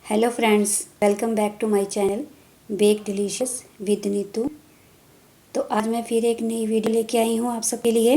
Hello friends, welcome back to my channel bake delicious with Neetu. तो आज मैं फिर एक नई वीडियो लेके आई हूँ आप सबके लिए।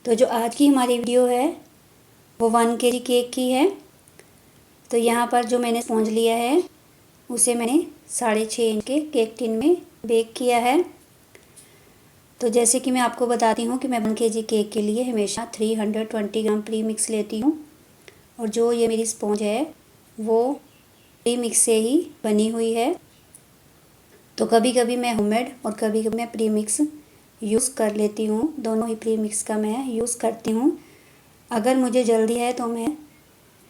तो जो आज की हमारी वीडियो है वो 1 केजी केक की है। तो यहाँ पर जो मैंने स्पॉन्ज लिया है उसे मैंने 6.5 इंच के केक टिन में बेक किया है। तो जैसे कि मैं आपको बताती हूँ कि मैं 1 केजी केक के लिए हमेशा 320 ग्राम प्री मिक्स लेती हूँ। और जो ये मेरी स्पॉन्ज है वो प्री मिक्स से ही बनी हुई है। तो कभी कभी मैं होममेड और कभी कभी मैं प्री मिक्स यूज़ कर लेती हूँ। दोनों ही प्री मिक्स का मैं यूज़ करती हूँ। अगर मुझे जल्दी है तो मैं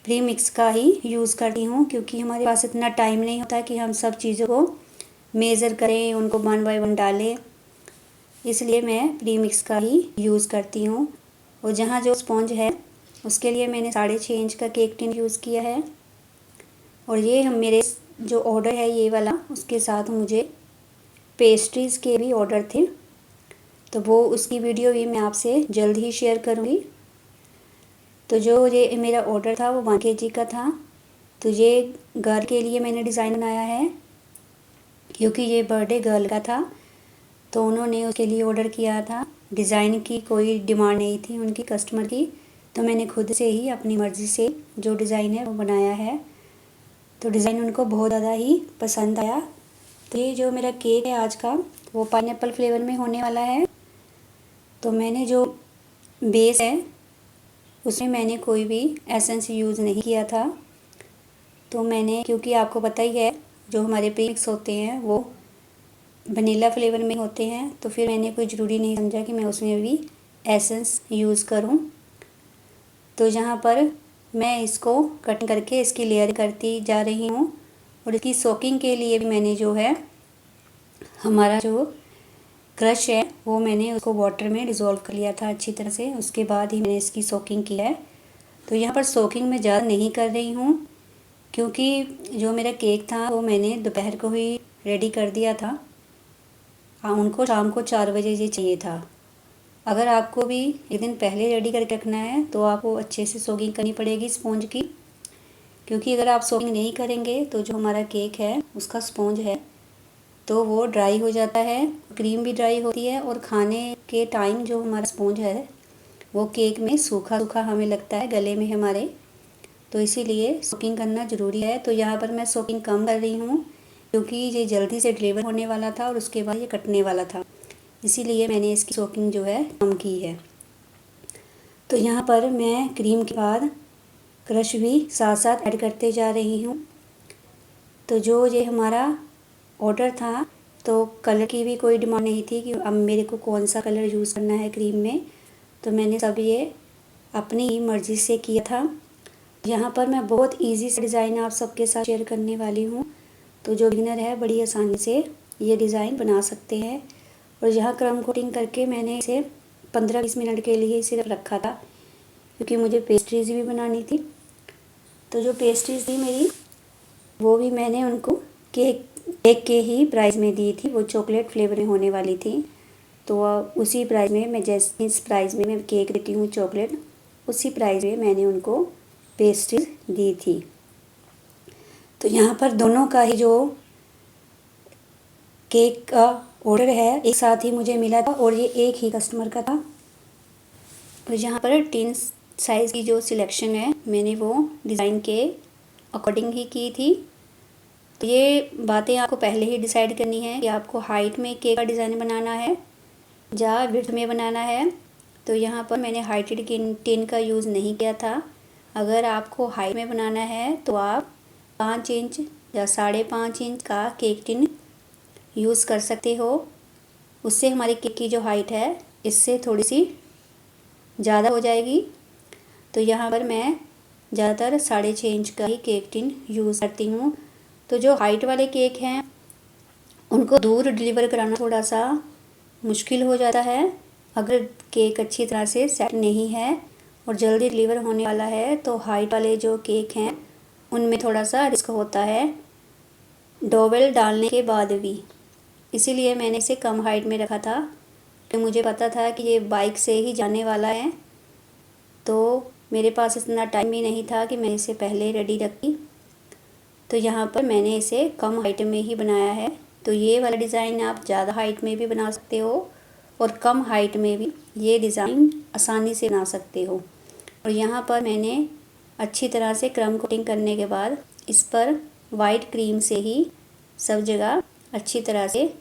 प्री मिक्स का ही यूज़ करती हूँ, क्योंकि हमारे पास इतना टाइम नहीं होता कि हम सब चीज़ों को मेज़र करें, उनको 1 बाय 1 डालें। इसलिए मैं प्री मिक्स का ही यूज़ करती हूँ। और जहाँ जो स्पॉन्ज है उसके लिए मैंने 6.5 इंच का केक टिन यूज़ किया है। और ये हम मेरे जो ऑर्डर है ये वाला, उसके साथ मुझे पेस्ट्रीज़ के भी ऑर्डर थे, तो वो उसकी वीडियो भी मैं आपसे जल्द ही शेयर करूँगी। तो जो ये मेरा ऑर्डर था वो 1 केजी का था। तो ये गर्ल के लिए मैंने डिज़ाइन बनाया है, क्योंकि ये बर्थडे गर्ल का था तो उन्होंने उसके लिए ऑर्डर किया था। डिज़ाइन की कोई डिमांड नहीं थी उनकी कस्टमर की, तो मैंने खुद से ही अपनी मर्ज़ी से जो डिज़ाइन है वो बनाया है। तो डिज़ाइन उनको बहुत ज़्यादा ही पसंद आया। तो ये जो मेरा केक है आज का वो पाइनएप्पल फ्लेवर में होने वाला है। तो मैंने जो बेस है उसमें मैंने कोई भी एसेंस यूज़ नहीं किया था। तो मैंने, क्योंकि आपको पता ही है जो हमारे प्रीमिक्स होते हैं वो वनीला फ्लेवर में होते हैं, तो फिर मैंने कोई ज़रूरी नहीं समझा कि मैं उसमें भी एसेंस यूज़ करूं। तो यहाँ पर मैं इसको कट करके इसकी लेयर करती जा रही हूँ। और इसकी सोकिंग के लिए भी मैंने जो है हमारा जो क्रश है वो मैंने उसको वाटर में डिज़ोल्व कर लिया था अच्छी तरह से। उसके बाद ही मैंने इसकी सोकिंग की है। तो यहाँ पर सोकिंग मैं ज़्यादा नहीं कर रही हूँ, क्योंकि जो मेरा केक था वो मैंने दोपहर को ही रेडी कर दिया था। हाँ, उनको शाम को 4 बजे ये चाहिए था। अगर आपको भी एक दिन पहले रेडी करके रखना है तो आपको अच्छे से सोकिंग करनी पड़ेगी स्पॉन्ज की, क्योंकि अगर आप सोकिंग नहीं करेंगे तो जो हमारा केक है उसका स्पॉन्ज है तो वो ड्राई हो जाता है, क्रीम भी ड्राई होती है, और खाने के टाइम जो हमारा स्पॉन्ज है वो केक में सूखा सूखा हमें लगता है गले में हमारे। तो इसीलिए सोकिंग करना ज़रूरी है। तो यहाँ पर मैं सोकिंग कम कर रही हूँ, क्योंकि ये जल्दी से डिलीवर होने वाला था और उसके बाद ये कटने वाला था, इसीलिए मैंने इसकी सोकिंग जो है कम की है। तो यहाँ पर मैं क्रीम के बाद क्रश भी साथ साथ ऐड करते जा रही हूँ। तो जो ये हमारा ऑर्डर था तो कलर की भी कोई डिमांड नहीं थी कि अब मेरे को कौन सा कलर यूज़ करना है क्रीम में, तो मैंने सब ये अपनी ही मर्ज़ी से किया था। यहाँ पर मैं बहुत इजी से डिज़ाइन आप सबके साथ शेयर करने वाली हूँ। तो जो बिगिनर है बड़ी आसानी से ये डिज़ाइन बना सकते हैं। और यहाँ क्रम कोटिंग करके मैंने इसे 15-20 मिनट के लिए इसे रखा था, क्योंकि मुझे पेस्ट्रीज़ भी बनानी थी। तो जो पेस्ट्रीज़ थी मेरी वो भी मैंने उनको केक के ही प्राइस में दी थी। वो चॉकलेट फ्लेवर में होने वाली थी, तो उसी प्राइस में मैं, जैसे इस प्राइस में मैं केक देती हूँ चॉकलेट, उसी प्राइस में मैंने उनको पेस्ट्रीज दी थी। तो यहाँ पर दोनों का ही जो केक का ऑर्डर है एक साथ ही मुझे मिला था और ये एक ही कस्टमर का था। तो यहाँ पर टिन साइज़ की जो सिलेक्शन है मैंने वो डिज़ाइन के अकॉर्डिंग ही की थी। तो ये बातें आपको पहले ही डिसाइड करनी है कि आपको हाइट में केक का डिज़ाइन बनाना है या विड्थ में बनाना है। तो यहाँ पर मैंने हाइटेड टिन का यूज़ नहीं किया था। अगर आपको हाइट में बनाना है तो आप 5 इंच या 5.5 इंच का केक टिन यूज़ कर सकते हो। उससे हमारी केक की जो हाइट है इससे थोड़ी सी ज़्यादा हो जाएगी। तो यहाँ पर मैं ज़्यादातर 6.5 इंच का ही केक टिन यूज़ करती हूँ। तो जो हाइट वाले केक हैं उनको दूर डिलीवर कराना थोड़ा सा मुश्किल हो जाता है। अगर केक अच्छी तरह से सेट नहीं है और जल्दी डिलीवर होने वाला है तो हाइट वाले जो केक हैं उनमें थोड़ा सा रिस्क होता है डोवेल डालने के बाद भी। इसीलिए मैंने इसे कम हाइट में रखा था, कि मुझे पता था कि ये बाइक से ही जाने वाला है। तो मेरे पास इतना टाइम भी नहीं था कि मैं इसे पहले रेडी रखी। तो यहाँ पर मैंने इसे कम हाइट में ही बनाया है। तो ये वाला डिज़ाइन आप ज़्यादा हाइट में भी बना सकते हो और कम हाइट में भी ये डिज़ाइन आसानी से बना सकते हो। और यहाँ पर मैंने अच्छी तरह से क्रम कोटिंग करने के बाद इस पर वाइट क्रीम से ही सब जगह अच्छी तरह से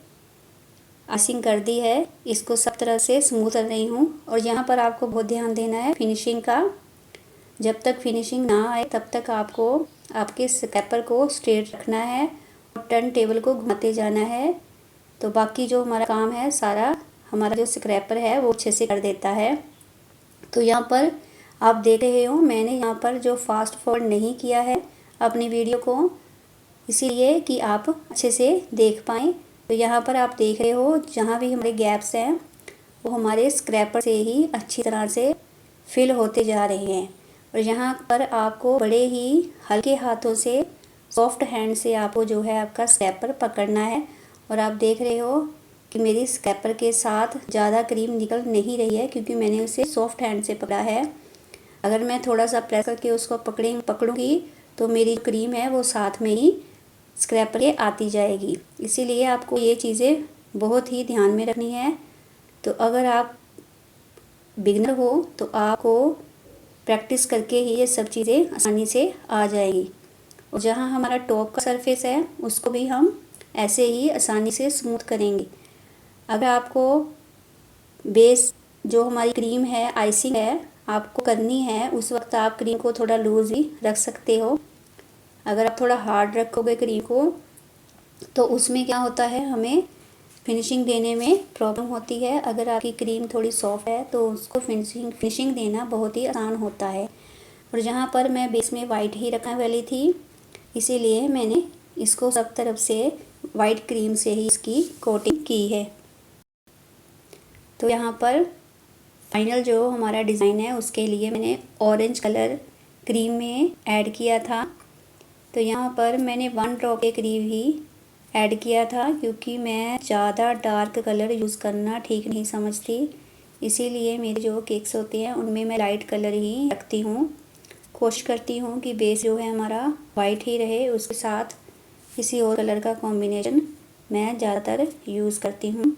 आइसिंग कर दी है। इसको सब तरह से स्मूथ कर रही हूँ। और यहाँ पर आपको बहुत ध्यान देना है फिनिशिंग का। जब तक फिनिशिंग ना आए तब तक आपको आपके स्क्रैपर को स्ट्रेट रखना है और टर्न टेबल को घुमाते जाना है। तो बाकी जो हमारा काम है सारा हमारा जो स्क्रैपर है वो अच्छे से कर देता है। तो यहाँ पर आप देख रहे हो मैंने यहाँ पर जो फास्ट फॉरवर्ड नहीं किया है अपनी वीडियो को, इसीलिए कि आप अच्छे से देख पाएँ। तो यहाँ पर आप देख रहे हो जहाँ भी हमारे गैप्स हैं वो हमारे स्क्रैपर से ही अच्छी तरह से फिल होते जा रहे हैं। और यहाँ पर आपको बड़े ही हल्के हाथों से सॉफ्ट हैंड से आपको जो है आपका स्क्रैपर पकड़ना है। और आप देख रहे हो कि मेरी स्क्रैपर के साथ ज़्यादा क्रीम निकल नहीं रही है क्योंकि मैंने उसे सॉफ्ट हैंड से पकड़ा है। अगर मैं थोड़ा सा प्रेस करके उसको पकड़ूंगी तो मेरी क्रीम है वो साथ में ही स्क्रैपर के आती जाएगी। इसीलिए आपको ये चीज़ें बहुत ही ध्यान में रखनी है। तो अगर आप बिगिनर हो तो आपको प्रैक्टिस करके ही ये सब चीज़ें आसानी से आ जाएगी। और जहाँ हमारा टॉप का सरफेस है उसको भी हम ऐसे ही आसानी से स्मूथ करेंगे। अगर आपको बेस जो हमारी क्रीम है आइसिंग है आपको करनी है उस वक्त आप क्रीम को थोड़ा लूज ही रख सकते हो। अगर आप थोड़ा हार्ड रखोगे क्रीम को तो उसमें क्या होता है हमें फिनिशिंग देने में प्रॉब्लम होती है। अगर आपकी क्रीम थोड़ी सॉफ्ट है तो उसको फिनिशिंग देना बहुत ही आसान होता है। और जहाँ पर मैं बेस में वाइट ही रखने वाली थी इसीलिए मैंने इसको सब तरफ से वाइट क्रीम से ही इसकी कोटिंग की है। तो यहाँ पर फाइनल जो हमारा डिज़ाइन है उसके लिए मैंने ऑरेंज कलर क्रीम में ऐड किया था। तो यहाँ पर मैंने 1 ड्रॉप के करीब ही ऐड किया था क्योंकि मैं ज़्यादा डार्क कलर यूज़ करना ठीक नहीं समझती। इसीलिए मेरे जो केक्स होते हैं उनमें मैं लाइट कलर ही रखती हूँ। कोशिश करती हूँ कि बेस जो है हमारा वाइट ही रहे, उसके साथ किसी और कलर का कॉम्बिनेशन मैं ज़्यादातर यूज़ करती हूँ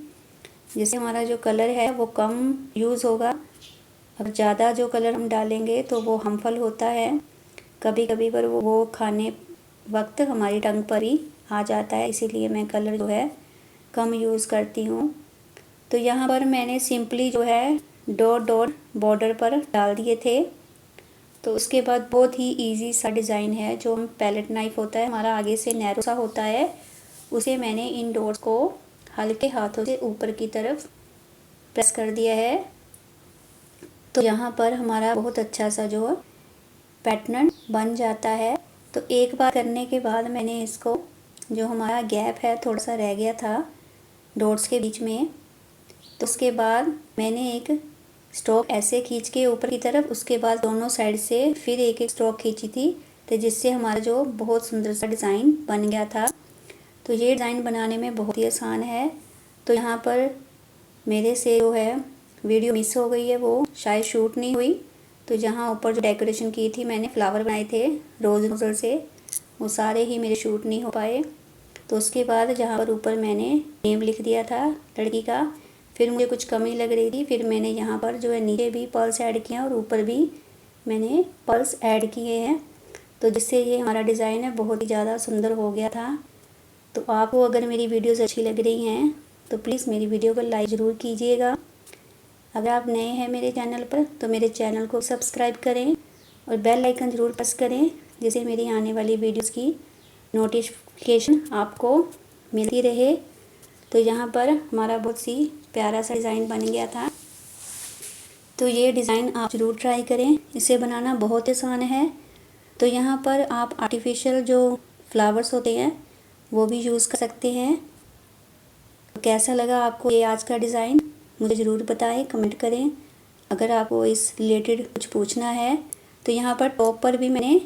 जिससे हमारा जो कलर है वो कम यूज़ होगा। अब ज़्यादा जो कलर हम डालेंगे तो वो हार्मफुल होता है, कभी कभी पर वो खाने वक्त हमारी टंग पर ही आ जाता है। इसीलिए मैं कलर जो है कम यूज़ करती हूँ। तो यहाँ पर मैंने सिंपली जो है डॉट डॉट बॉर्डर पर डाल दिए थे। तो उसके बाद बहुत ही इजी सा डिज़ाइन है। जो हम पैलेट नाइफ होता है हमारा आगे से नैरो सा होता है, उसे मैंने इन डॉट्स को हल्के हाथों से ऊपर की तरफ प्रेस कर दिया है। तो यहाँ पर हमारा बहुत अच्छा सा जो पैटर्न बन जाता है। तो एक बार करने के बाद मैंने इसको जो हमारा गैप है थोड़ा सा रह गया था डॉट्स के बीच में, तो उसके बाद मैंने एक स्ट्रोक ऐसे खींच के ऊपर की तरफ, उसके बाद दोनों साइड से फिर एक एक स्ट्रोक खींची थी, तो जिससे हमारा जो बहुत सुंदर सा डिज़ाइन बन गया था। तो ये डिज़ाइन बनाने में बहुत ही आसान है। तो यहाँ पर मेरे से जो है वीडियो मिस हो गई है, वो शायद शूट नहीं हुई। तो जहाँ ऊपर जो डेकोरेशन की थी मैंने फ्लावर बनाए थे रोज़ नोज़ल से, वो सारे ही मेरे शूट नहीं हो पाए। तो उसके बाद जहाँ पर ऊपर मैंने नेम लिख दिया था लड़की का, फिर मुझे कुछ कमी लग रही थी, फिर मैंने यहाँ पर जो है नीचे भी पर्ल्स ऐड किया और ऊपर भी मैंने पर्ल्स ऐड किए हैं। तो जिससे ये हमारा डिज़ाइन है बहुत ही ज़्यादा सुंदर हो गया था। तो आपको अगर मेरी वीडियोज़ अच्छी लग रही हैं तो प्लीज़ मेरी वीडियो को लाइक ज़रूर कीजिएगा। अगर आप नए हैं मेरे चैनल पर तो मेरे चैनल को सब्सक्राइब करें और बेल आइकन ज़रूर प्रेस करें, जिससे मेरी आने वाली वीडियोज़ की नोटिफिकेशन आपको मिलती रहे। तो यहाँ पर हमारा बहुत सी प्यारा सा डिज़ाइन बन गया था। तो ये डिज़ाइन आप ज़रूर ट्राई करें, इसे बनाना बहुत आसान है। तो यहाँ पर आप आर्टिफिशियल जो फ्लावर्स होते हैं वो भी यूज़ कर सकते हैं। तो कैसा लगा आपको ये आज का डिज़ाइन मुझे ज़रूर बताएं, कमेंट करें। अगर आपको इस रिलेटेड कुछ पूछना है तो यहाँ पर टॉप पर भी मैंने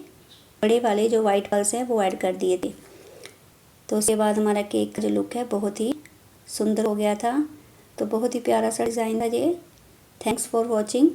बड़े वाले जो वाइट पर्ल्स हैं वो ऐड कर दिए थे। तो उसके बाद हमारा केक का जो लुक है बहुत ही सुंदर हो गया था। तो बहुत ही प्यारा सा डिज़ाइन था ये। Thanks for watching.